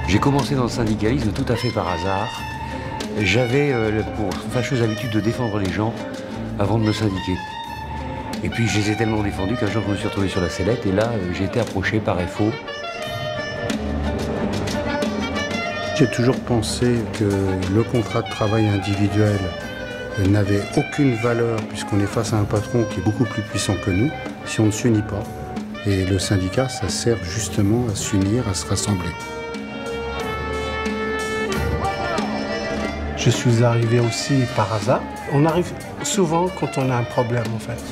J'ai commencé dans le syndicalisme tout à fait par hasard. J'avais pour fâcheuse habitude de défendre les gens avant de me syndiquer. Et puis je les ai tellement défendus qu'un jour je me suis retrouvé sur la sellette et là j'ai été approché par FO. J'ai toujours pensé que le contrat de travail individuel n'avait aucune valeur puisqu'on est face à un patron qui est beaucoup plus puissant que nous si on ne s'unit pas. Et le syndicat, ça sert justement à s'unir, à se rassembler. Je suis arrivé aussi par hasard. On arrive souvent quand on a un problème en fait.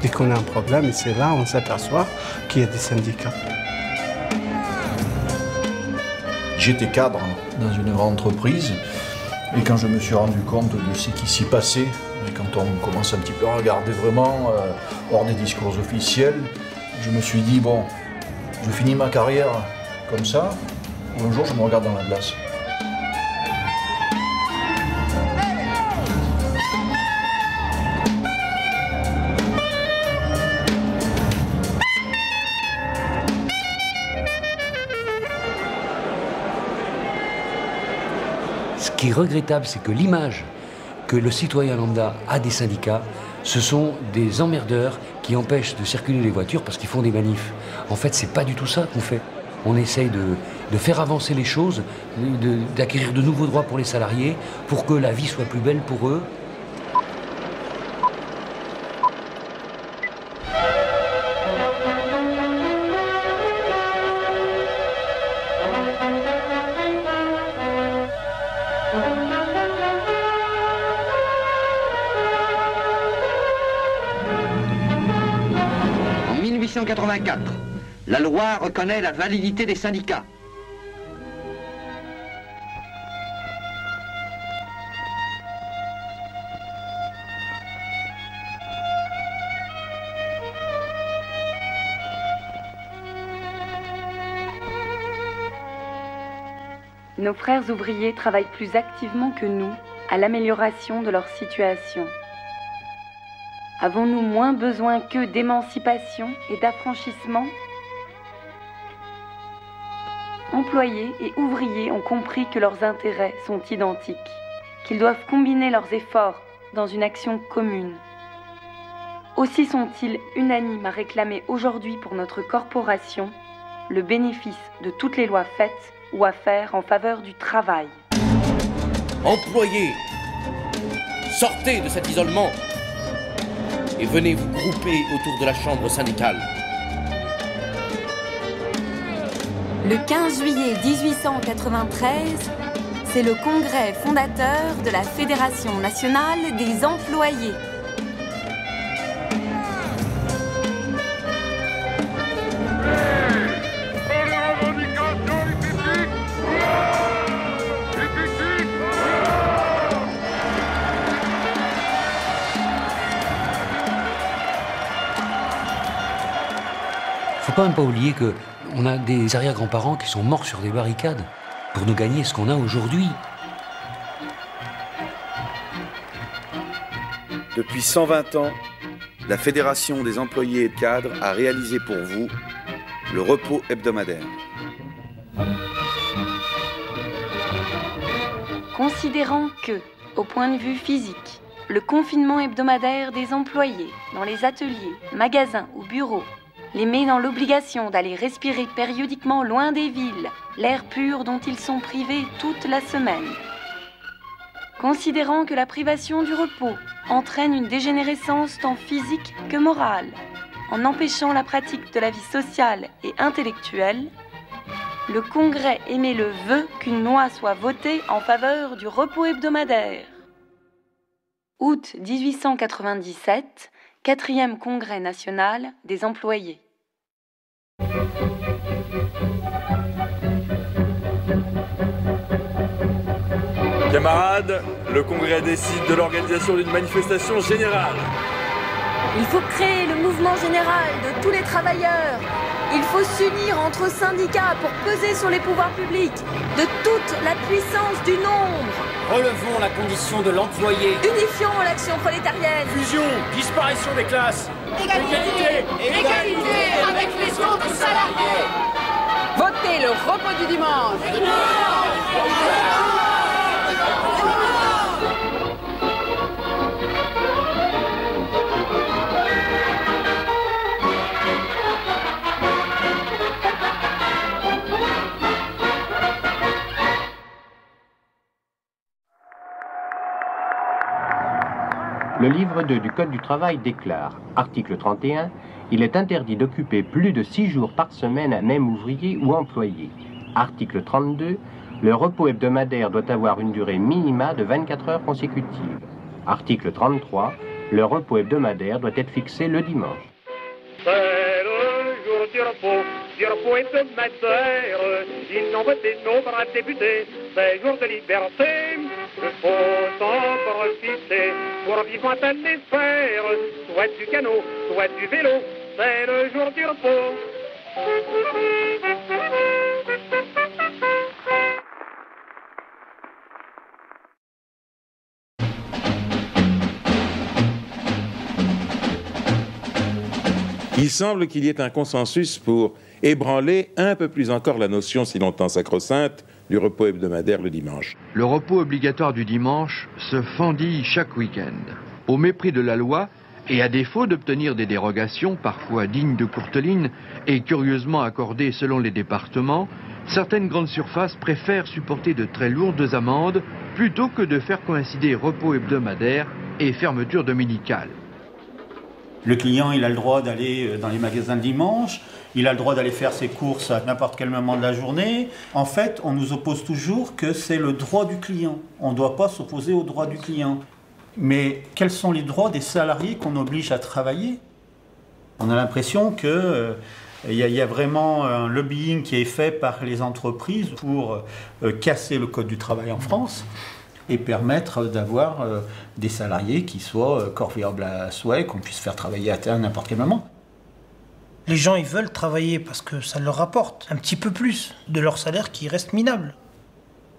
Dès qu'on a un problème, et c'est là on s'aperçoit qu'il y a des syndicats. J'étais cadre dans une grande entreprise et quand je me suis rendu compte de ce qui s'y passait, et quand on commence un petit peu à regarder vraiment hors des discours officiels, je me suis dit bon, je finis ma carrière comme ça, ou un jour je me regarde dans la glace. Ce qui est regrettable, c'est que l'image que le citoyen lambda a des syndicats, ce sont des emmerdeurs qui empêchent de circuler les voitures parce qu'ils font des manifs. En fait, c'est pas du tout ça qu'on fait. On essaye de faire avancer les choses, d'acquérir de nouveaux droits pour les salariés, pour que la vie soit plus belle pour eux. En 1884, la loi reconnaît la validité des syndicats. Nos frères ouvriers travaillent plus activement que nous à l'amélioration de leur situation. Avons-nous moins besoin qu'eux d'émancipation et d'affranchissement ? Employés et ouvriers ont compris que leurs intérêts sont identiques, qu'ils doivent combiner leurs efforts dans une action commune. Aussi sont-ils unanimes à réclamer aujourd'hui pour notre corporation le bénéfice de toutes les lois faites ou à faire en faveur du travail. Employés, sortez de cet isolement et venez vous grouper autour de la chambre syndicale. Le 15 juillet 1893, c'est le congrès fondateur de la Fédération nationale des employés. Faut quand même pas oublier qu'on a des arrière-grands-parents qui sont morts sur des barricades pour nous gagner ce qu'on a aujourd'hui. Depuis 120 ans, la Fédération des employés et cadres a réalisé pour vous le repos hebdomadaire. Considérant que, au point de vue physique, le confinement hebdomadaire des employés dans les ateliers, magasins ou bureaux les met dans l'obligation d'aller respirer périodiquement loin des villes l'air pur dont ils sont privés toute la semaine. Considérant que la privation du repos entraîne une dégénérescence tant physique que morale, en empêchant la pratique de la vie sociale et intellectuelle, le Congrès émet le vœu qu'une loi soit votée en faveur du repos hebdomadaire. Août 1897, 4e Congrès national des employés. Camarades, le Congrès décide de l'organisation d'une manifestation générale. Il faut créer le mouvement général de tous les travailleurs. Il faut s'unir entre syndicats pour peser sur les pouvoirs publics de toute la puissance du nombre. Relevons la condition de l'employé. Unifions l'action prolétarienne. Fusion, disparition des classes. Égalité, égalité avec les autres salariés. Votez le repos du dimanche. Le livre 2 du Code du travail déclare, article 31, il est interdit d'occuper plus de 6 jours par semaine un même ouvrier ou employé. Article 32, le repos hebdomadaire doit avoir une durée minima de 24 heures consécutives. Article 33, le repos hebdomadaire doit être fixé le dimanche. C'est le jour du repos hebdomadaire, ils ont voté nos braves députés, c'est jour de liberté, il faut en profiter pour vivre un tel espère, soit du canot, soit du vélo, c'est le jour du repos. Il semble qu'il y ait un consensus pour ébranler un peu plus encore la notion si longtemps sacro-sainte du repos hebdomadaire le dimanche. Le repos obligatoire du dimanche se fendille chaque week-end. Au mépris de la loi, et à défaut d'obtenir des dérogations, parfois dignes de Courteline, et curieusement accordées selon les départements, certaines grandes surfaces préfèrent supporter de très lourdes amendes plutôt que de faire coïncider repos hebdomadaire et fermeture dominicale. Le client, il a le droit d'aller dans les magasins le dimanche, il a le droit d'aller faire ses courses à n'importe quel moment de la journée. En fait, on nous oppose toujours que c'est le droit du client. On ne doit pas s'opposer au droit du client. Mais quels sont les droits des salariés qu'on oblige à travailler? On a l'impression qu'il y a vraiment un lobbying qui est fait par les entreprises pour casser le Code du travail en France et permettre d'avoir des salariés qui soient corvéables à souhait, qu'on puisse faire travailler à n'importe quel moment. Les gens, ils veulent travailler parce que ça leur rapporte un petit peu plus de leur salaire qui reste minable.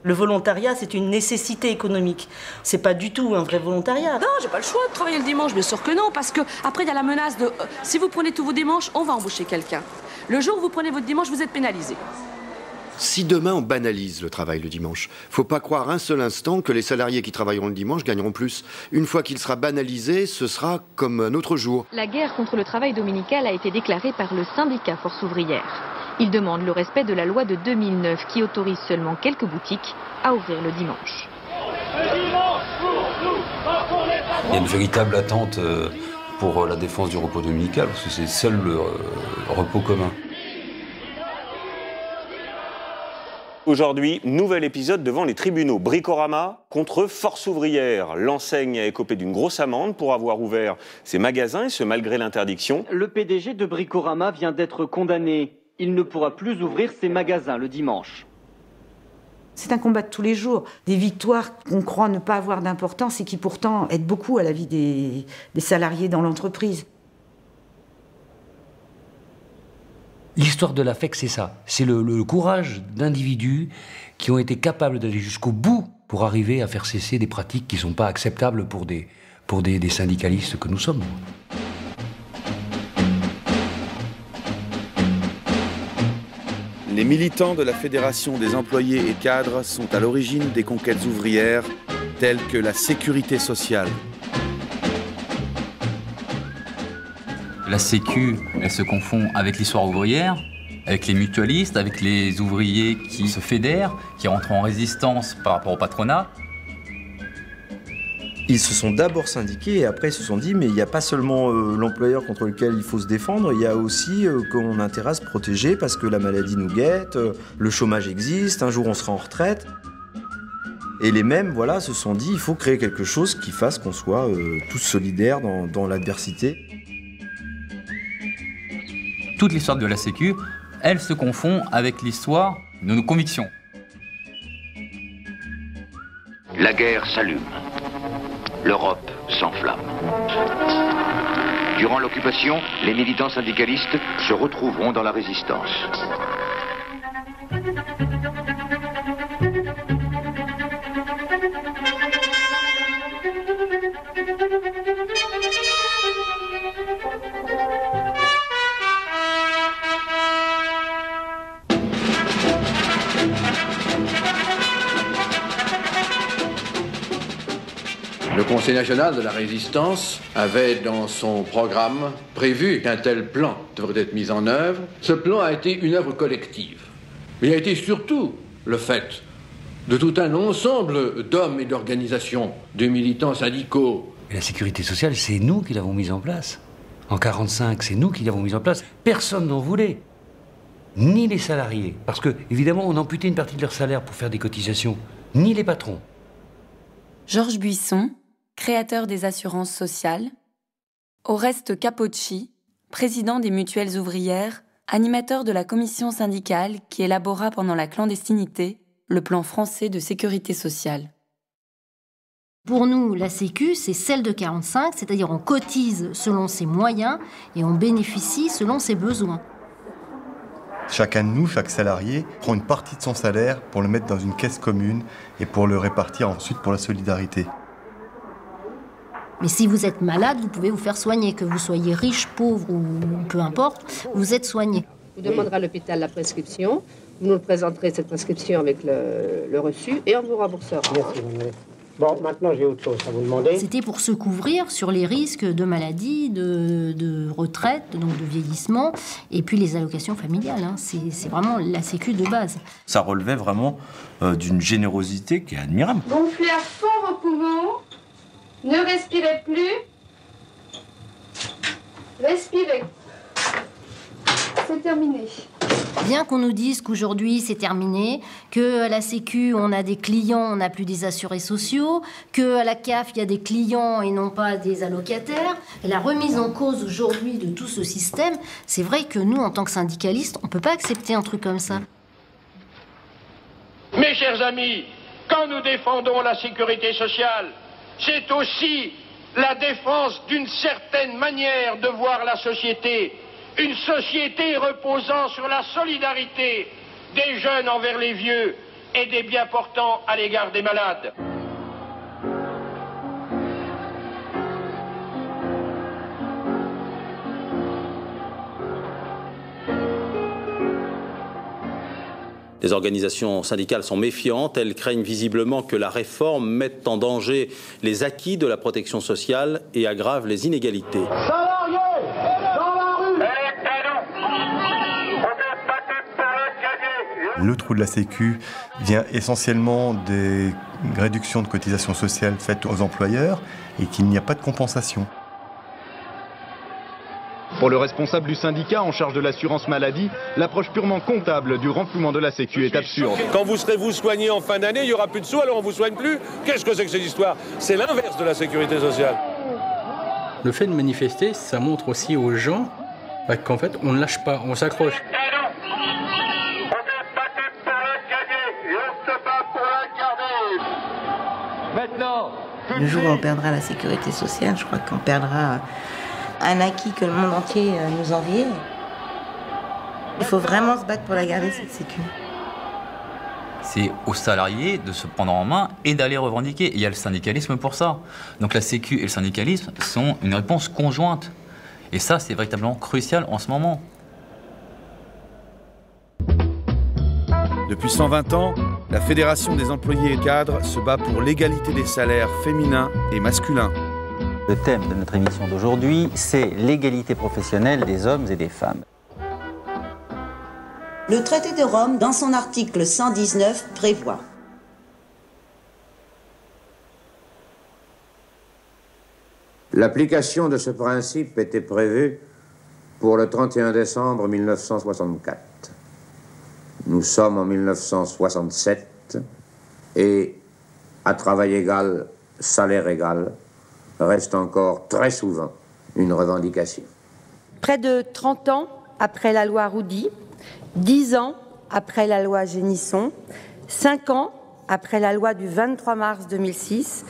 Le volontariat, c'est une nécessité économique. C'est pas du tout un vrai volontariat. Non, j'ai pas le choix de travailler le dimanche, bien sûr que non, parce que après il y a la menace de si vous prenez tous vos dimanches, on va embaucher quelqu'un. Le jour où vous prenez votre dimanche, vous êtes pénalisé. Si demain on banalise le travail le dimanche, faut pas croire un seul instant que les salariés qui travailleront le dimanche gagneront plus. Une fois qu'il sera banalisé, ce sera comme un autre jour. La guerre contre le travail dominical a été déclarée par le syndicat Force ouvrière. Il demande le respect de la loi de 2009 qui autorise seulement quelques boutiques à ouvrir le dimanche. Il y a une véritable attente pour la défense du repos dominical, parce que c'est seul le repos commun. Aujourd'hui, nouvel épisode devant les tribunaux. Bricorama contre Force ouvrière. L'enseigne a écopé d'une grosse amende pour avoir ouvert ses magasins, et ce malgré l'interdiction. Le PDG de Bricorama vient d'être condamné. Il ne pourra plus ouvrir ses magasins le dimanche. C'est un combat de tous les jours. Des victoires qu'on croit ne pas avoir d'importance et qui pourtant aident beaucoup à la vie des salariés dans l'entreprise. L'histoire de la FEC, c'est ça. C'est le courage d'individus qui ont été capables d'aller jusqu'au bout pour arriver à faire cesser des pratiques qui ne sont pas acceptables pour des syndicalistes que nous sommes. Les militants de la Fédération des employés et cadres sont à l'origine des conquêtes ouvrières telles que la sécurité sociale. La Sécu, elle se confond avec l'histoire ouvrière, avec les mutualistes, avec les ouvriers qui se fédèrent, qui rentrent en résistance par rapport au patronat. Ils se sont d'abord syndiqués et après ils se sont dit mais il n'y a pas seulement l'employeur contre lequel il faut se défendre, il y a aussi qu'on a intérêt à se protéger parce que la maladie nous guette, le chômage existe, un jour on sera en retraite. Et les mêmes voilà, se sont dit il faut créer quelque chose qui fasse qu'on soit tous solidaires dans l'adversité. Toute l'histoire de la Sécu, elle se confond avec l'histoire de nos convictions. La guerre s'allume. L'Europe s'enflamme. Durant l'occupation, les militants syndicalistes se retrouveront dans la résistance. Le Conseil national de la résistance avait dans son programme prévu qu'un tel plan devrait être mis en œuvre. Ce plan a été une œuvre collective. Mais il a été surtout le fait de tout un ensemble d'hommes et d'organisations, de militants syndicaux, Et la sécurité sociale, c'est nous qui l'avons mise en place. En 1945, c'est nous qui l'avons mise en place. Personne n'en voulait. Ni les salariés. Parce que, évidemment, on amputait une partie de leur salaire pour faire des cotisations. Ni les patrons. Georges Buisson, créateur des assurances sociales. Oreste Capocci, président des mutuelles ouvrières, animateur de la commission syndicale qui élabora pendant la clandestinité le plan français de sécurité sociale. Pour nous, la Sécu, c'est celle de 45, c'est-à-dire on cotise selon ses moyens et on bénéficie selon ses besoins. Chacun de nous, chaque salarié, prend une partie de son salaire pour le mettre dans une caisse commune et pour le répartir ensuite pour la solidarité. Mais si vous êtes malade, vous pouvez vous faire soigner, que vous soyez riche, pauvre ou peu importe, vous êtes soigné. Vous demanderez à l'hôpital la prescription, vous nous présenterez cette prescription avec le reçu et on vous remboursera. Merci, bon, maintenant j'ai autre chose à vous demander. C'était pour se couvrir sur les risques de maladie, de retraite, donc de vieillissement, et puis les allocations familiales. Hein. C'est vraiment la Sécu de base. Ça relevait vraiment d'une générosité qui est admirable. Gonflez à fond vos poumons, ne respirez plus, respirez. C'est terminé. Bien qu'on nous dise qu'aujourd'hui c'est terminé, qu'à la Sécu on a des clients, on n'a plus des assurés sociaux, qu'à la CAF il y a des clients et non pas des allocataires, et la remise en cause aujourd'hui de tout ce système, c'est vrai que nous en tant que syndicalistes, on ne peut pas accepter un truc comme ça. Mes chers amis, quand nous défendons la sécurité sociale, c'est aussi la défense d'une certaine manière de voir la société. Une société reposant sur la solidarité des jeunes envers les vieux et des bien portants à l'égard des malades. Les organisations syndicales sont méfiantes, elles craignent visiblement que la réforme mette en danger les acquis de la protection sociale et aggrave les inégalités. Le trou de la Sécu vient essentiellement des réductions de cotisations sociales faites aux employeurs et qu'il n'y a pas de compensation. Pour le responsable du syndicat en charge de l'assurance maladie, l'approche purement comptable du renflouement de la Sécu est absurde. Quand vous serez vous soigné en fin d'année, il n'y aura plus de sous, alors on ne vous soigne plus. Qu'est-ce que c'est que cette histoire? C'est l'inverse de la sécurité sociale. Le fait de manifester, ça montre aussi aux gens qu'en fait, on ne lâche pas, on s'accroche. Maintenant, le jour où on perdra la sécurité sociale, je crois qu'on perdra un acquis que le monde entier nous enviait. Il faut vraiment se battre pour la garder, cette sécu. C'est aux salariés de se prendre en main et d'aller revendiquer. Et il y a le syndicalisme pour ça. Donc la Sécu et le syndicalisme sont une réponse conjointe. Et ça, c'est véritablement crucial en ce moment. Depuis 120 ans, la Fédération des employés et cadres se bat pour l'égalité des salaires féminins et masculins. Le thème de notre émission d'aujourd'hui, c'est l'égalité professionnelle des hommes et des femmes. Le traité de Rome, dans son article 119, prévoit l'application de ce principe était prévue pour le 31 décembre 1964. Nous sommes en 1967 et à travail égal, salaire égal, reste encore très souvent une revendication. Près de 30 ans après la loi Roudy, 10 ans après la loi Génisson, 5 ans après la loi du 23 mars 2006,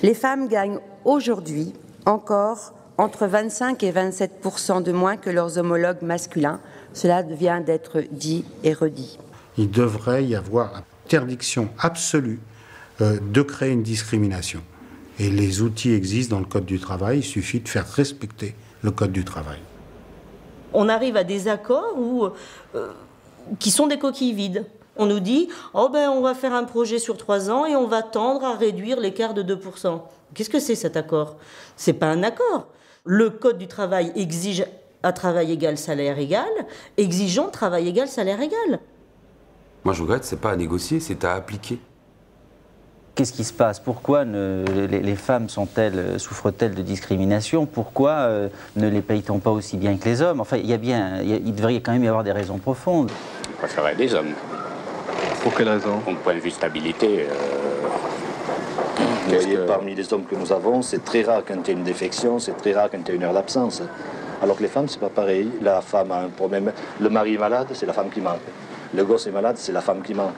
les femmes gagnent aujourd'hui encore entre 25 et 27% de moins que leurs homologues masculins. Cela vient d'être dit et redit. Il devrait y avoir interdiction absolue de créer une discrimination. Et les outils existent dans le Code du travail, il suffit de faire respecter le Code du travail. On arrive à des accords qui sont des coquilles vides. On nous dit oh ben, on va faire un projet sur 3 ans et on va tendre à réduire l'écart de 2%. Qu'est-ce que c'est cet accord? C'est pas un accord. Le Code du travail exige à travail égal, salaire égal. Exigeons travail égal, salaire égal. Moi, je regrette, c'est pas à négocier, c'est à appliquer. Qu'est-ce qui se passe? Pourquoi les femmes souffrent-elles de discrimination? Pourquoi ne les paye-t-on pas aussi bien que les hommes? Enfin, il devrait quand même y avoir des raisons profondes. Je préférerais des hommes. Pour quelle raison? Au point de vue stabilité. Vous voyez, parmi les hommes que nous avons, c'est très rare quand il y a une défection, c'est très rare quand il y a une heure d'absence. Alors que les femmes, c'est pas pareil. La femme a un problème. Le mari est malade, c'est la femme qui manque. Le gosse est malade, c'est la femme qui manque.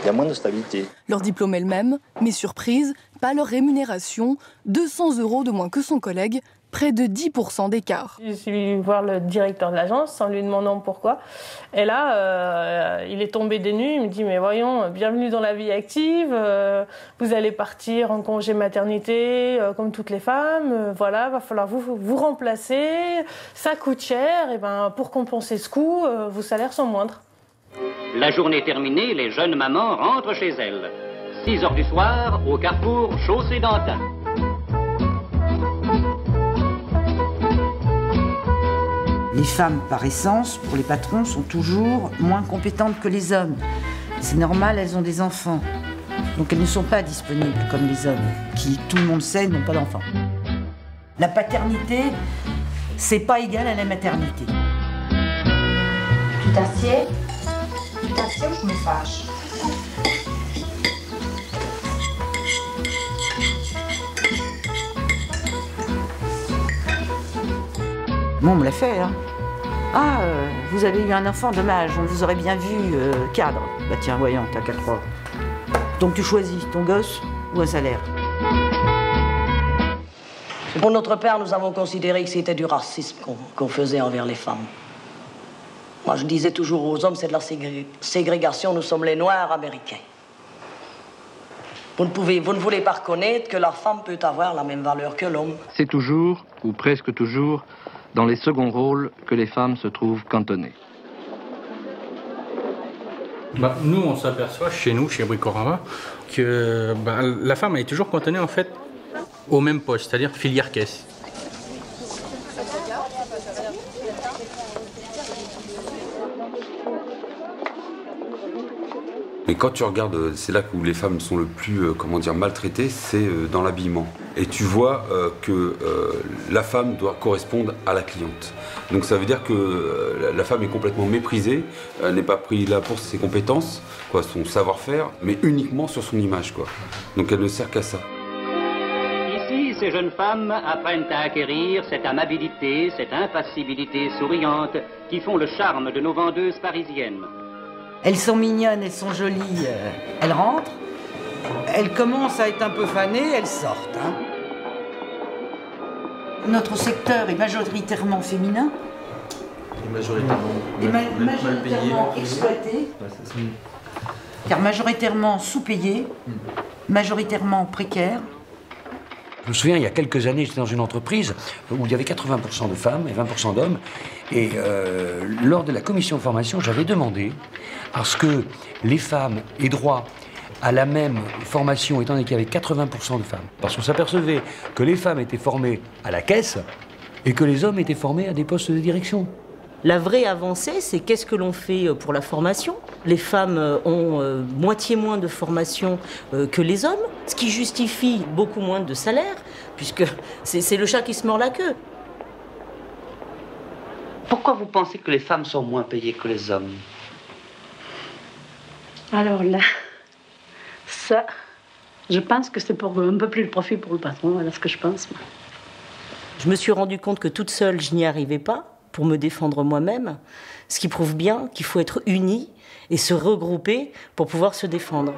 Il y a moins de stabilité. Leur diplôme est le même, mais surprise, pas leur rémunération, 200 € de moins que son collègue, près de 10% d'écart. Je suis voir le directeur de l'agence en lui demandant pourquoi. Et là, il est tombé des nues, il me dit « Mais voyons, bienvenue dans la vie active, vous allez partir en congé maternité comme toutes les femmes, voilà, va falloir vous remplacer, ça coûte cher, et ben, pour compenser ce coût, vos salaires sont moindres. » La journée terminée, les jeunes mamans rentrent chez elles. 6h du soir, au carrefour Chaussée-d'Antin. Les femmes, par essence, pour les patrons, sont toujours moins compétentes que les hommes. C'est normal, elles ont des enfants. Donc elles ne sont pas disponibles comme les hommes, qui, tout le monde sait, n'ont pas d'enfants. La paternité, c'est pas égal à la maternité. Tu t'assieds ou je me fâche? Bon, on me l'a fait, hein. Ah, vous avez eu un enfant, dommage, on vous aurait bien vu cadre. Bah tiens, voyons, t'as qu'à croire. Donc tu choisis ton gosse ou un salaire. Pour notre père, nous avons considéré que c'était du racisme qu'on faisait envers les femmes. Moi, je disais toujours aux hommes, c'est de la ségrégation, nous sommes les Noirs américains. Vous ne voulez pas reconnaître que la femme peut avoir la même valeur que l'homme. C'est toujours, ou presque toujours, dans les seconds rôles que les femmes se trouvent cantonnées. Nous, on s'aperçoit chez nous, chez Bricorama, que la femme est toujours cantonnée en fait au même poste, c'est-à-dire filière caisse. Mais quand tu regardes, c'est là où les femmes sont le plus maltraitées, c'est dans l'habillement. Et tu vois que la femme doit correspondre à la cliente. Donc ça veut dire que la femme est complètement méprisée, elle n'est pas prise là pour ses compétences, son savoir-faire, mais uniquement sur son image, Donc elle ne sert qu'à ça. Ici, ces jeunes femmes apprennent à acquérir cette amabilité, cette impassibilité souriante qui font le charme de nos vendeuses parisiennes. Elles sont mignonnes, elles sont jolies, elles rentrent, elles commencent à être un peu fanées, elles sortent. Hein. Notre secteur est majoritairement féminin. Et majoritairement, majoritairement exploité, car majoritairement sous-payé, majoritairement précaire. Je me souviens, il y a quelques années, j'étais dans une entreprise où il y avait 80% de femmes et 20% d'hommes. Et lors de la commission de formation, j'avais demandé à ce que les femmes aient droit à la même formation, étant donné qu'il y avait 80% de femmes. Parce qu'on s'apercevait que les femmes étaient formées à la caisse et que les hommes étaient formés à des postes de direction. La vraie avancée, c'est qu'est-ce que l'on fait pour la formation. Les femmes ont moitié moins de formation que les hommes, ce qui justifie beaucoup moins de salaire, puisque c'est le chat qui se mord la queue. Pourquoi vous pensez que les femmes sont moins payées que les hommes? Alors là, ça, je pense que c'est pour un peu plus de profit pour le patron, voilà ce que je pense. Moi. Je me suis rendu compte que toute seule, je n'y arrivais pas pour me défendre moi-même, ce qui prouve bien qu'il faut être unis et se regrouper pour pouvoir se défendre.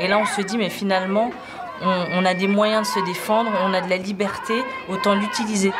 Et là, on se dit, mais finalement, on a des moyens de se défendre, on a de la liberté, autant l'utiliser.